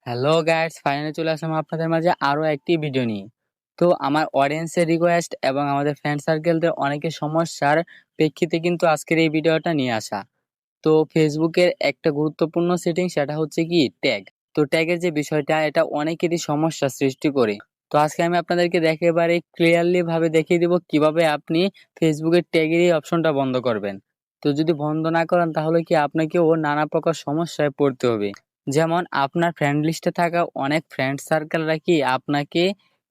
Hello guys, finally চলে আসলাম আপনাদের মাঝে আরো একটি ভিডিও নিয়ে। তো আমার অডিয়েন্সের রিকোয়েস্ট এবং আমাদের ফ্রেন্ড সার্কেলদের অনেকের সমস্যার প্রেক্ষিতে কিন্তু আজকের এই ভিডিওটা নিয়ে আসা। তো ফেসবুকের একটা গুরুত্বপূর্ণ সেটিং সেটা হচ্ছে কি ট্যাগ। তো ট্যাগের যে বিষয়টা এটা অনেকেরই সমস্যা সৃষ্টি করে। তো আজকে আমি আপনাদেরকে একেবারে ক্লিয়ারলি ভাবে দেখিয়ে দিব কিভাবে আপনি ফেসবুকের ট্যাগের এই অপশনটা বন্ধ করবেন। তো যদি বন্ধ না করেন তাহলে কি আপনাকেও নানা প্রকার সমস্যায় পড়তে হবে। যেমন আপনার ফ্রেন্ড লিস্টে থাকা অনেক ফ্রেন্ড সার্কেলরা কি আপনাকে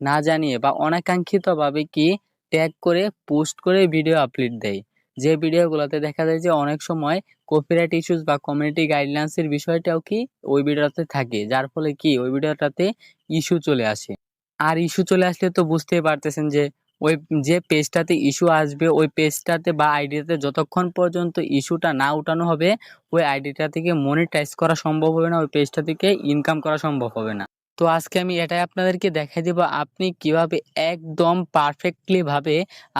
না জানিয়ে বা অনাকাঙ্ক্ষিতভাবে কি ট্যাগ করে পোস্ট করে ভিডিও আপলোড দেয়। যে ভিডিওগুলোতে দেখা যায় যে অনেক সময় কপিরাইট ইস্যুস বা কমিউনিটি গাইডলাইন্স এর বিষয়টাও কি ওই ভিডিওতে থাকে, যার ফলে কি ওই ভিডিওটাতে ইস্যু চলে আসে। আর ইস্যু চলে আসলে তো বুঝতেই পারতেছেন যে ওই যে পেজটাতে ইস্যু আসবে ওই পেজটাতে বা আইডিটাতে যতক্ষণ পর্যন্ত ইস্যুটা না উঠানো হবে ওই আইডিটা থেকে মনিটাইজ করা সম্ভব হবে না, ওই পেজটা থেকে ইনকাম করা সম্ভব হবে না। তো আজকে আমি এটাই আপনাদেরকে দেখাই দেব আপনি কিভাবে একদম পারফেক্টলি ভাবে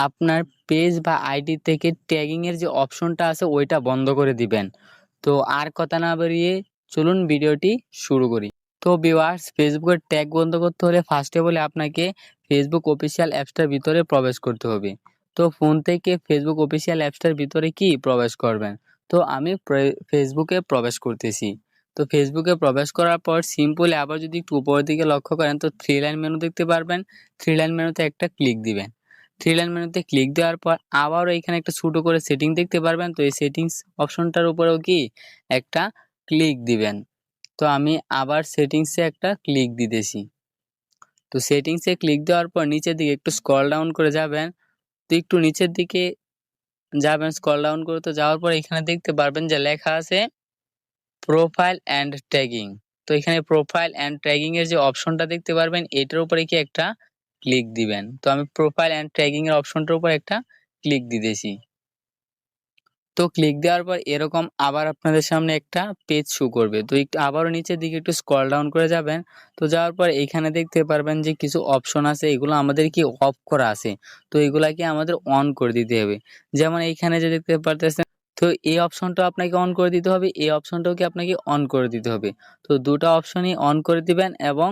আপনার পেজ বা আইডি থেকে ট্যাগিং এর যে অপশনটা আছে ওইটা বন্ধ করে দিবেন। তো আর কথা না বাড়িয়ে চলুন ভিডিওটি শুরু করি। তো ভিউয়ার্স, ফেসবুকের ট্যাগ বন্ধ করতে হলে ফার্স্টে বলে আপনাকে ফেসবুক অফিসিয়াল অ্যাপসটার ভিতরে প্রবেশ করতে হবে। তো ফোন থেকে ফেসবুক অফিসিয়াল অ্যাপসটার ভিতরে কি প্রবেশ করবেন। তো আমি ফেসবুকে প্রবেশ করতেছি। তো ফেসবুকে প্রবেশ করার পর সিম্পলি আবার যদি একটু উপরের দিকে লক্ষ্য করেন তো থ্রি লাইন মেনু দেখতে পারবেন। থ্রি লাইন মেনুতে একটা ক্লিক দিবেন। থ্রি লাইন মেনুতে ক্লিক দেওয়ার পর আবারও এখানে একটা ছোট করে সেটিং দেখতে পারবেন। তো এই সেটিংস অপশনটার উপরেও কি একটা ক্লিক দিবেন। তো আমি আবার সেটিংসে একটা ক্লিক দিতেছি। তো সেটিংসে ক্লিক দেওয়ার পর নিচের দিকে একটু স্ক্রল ডাউন করে যাবেন। তো একটু নিচের দিকে যাবেন, স্ক্রল ডাউন করে তো যাওয়ার পর এখানে দেখতে পারবেন যে লেখা আছে প্রোফাইল অ্যান্ড ট্যাগিং। তো এখানে প্রোফাইল অ্যান্ড ট্যাগিং এর যে অপশনটা দেখতে পারবেন এটার উপরে কি একটা ক্লিক দিবেন। তো আমি প্রোফাইল অ্যান্ড ট্যাগিং এর অপশনটার উপর একটা ক্লিক দিতেছি। তো ক্লিক দেওয়ার পর এরকম আবার আপনাদের সামনে একটা পেজ শো করবে। তো একটু আবারও নিচের দিকে একটু স্ক্রল ডাউন করে যাবেন। তো যাওয়ার পর এখানে দেখতে পারবেন যে কিছু অপশন আছে, এগুলো আমাদের কি অফ করা আছে। তো এগুলাকে আমাদের অন করে দিতে হবে। যেমন এইখানে যে দেখতে পারতেছেন, তো এই অপশনটাও আপনাকে অন করে দিতে হবে, এই অপশনটাও কি আপনাকে অন করে দিতে হবে। তো দুটো অপশনই অন করে দিবেন এবং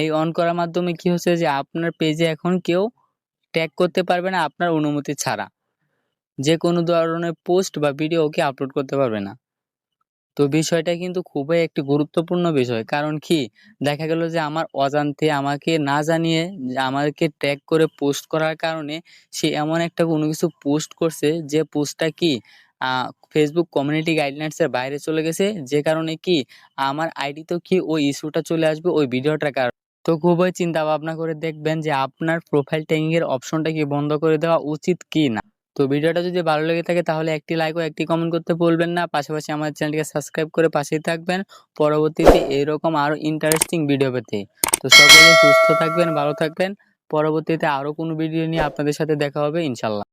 এই অন করার মাধ্যমে কি হচ্ছে যে আপনার পেজে এখন কেউ ট্যাগ করতে পারবে না আপনার অনুমতি ছাড়া। যেকোনো ধরনের পোস্ট বা ভিডিও ওকে আপলোড করতে পারবে না। তো বিষয়টা কিন্তু খুবই একটি গুরুত্বপূর্ণ বিষয়। কারণ কি? দেখা গেল যে আমার অজান্তে আমাকে না জানিয়ে যে আমাকে ট্যাগ করে পোস্ট করার কারণে সে এমন একটা কোনো কিছু পোস্ট করছে যে পোস্টটা কি আ Facebook কমিউনিটি গাইডলাইনস এর বাইরে চলে গেছে। যে কারণে কি আমার আইডিতেও কি ওই ইস্যুটা চলে আসবে ওই ভিডিওটার কারণে। তো খুবই চিন্তা ভাবনা করে দেখবেন যে আপনার প্রোফাইল ট্যাগিং এর অপশনটা কি বন্ধ করে দেওয়া উচিত কি না। তো ভিডিওটা যদি ভালো লেগে থাকে তাহলে একটি লাইক ও একটি কমেন্ট করতে ভুলবেন না। পাশাপাশি আমাদের চ্যানেলটিকে সাবস্ক্রাইব করে পাশেই থাকবেন পরবর্তীতে এরকম আরো ইন্টারেস্টিং ভিডিও পেতে। তো সকলে সুস্থ থাকবেন, ভালো থাকবেন। পরবর্তীতে আরো কোনো ভিডিও নিয়ে আপনাদের সাথে দেখা হবে ইনশাআল্লাহ।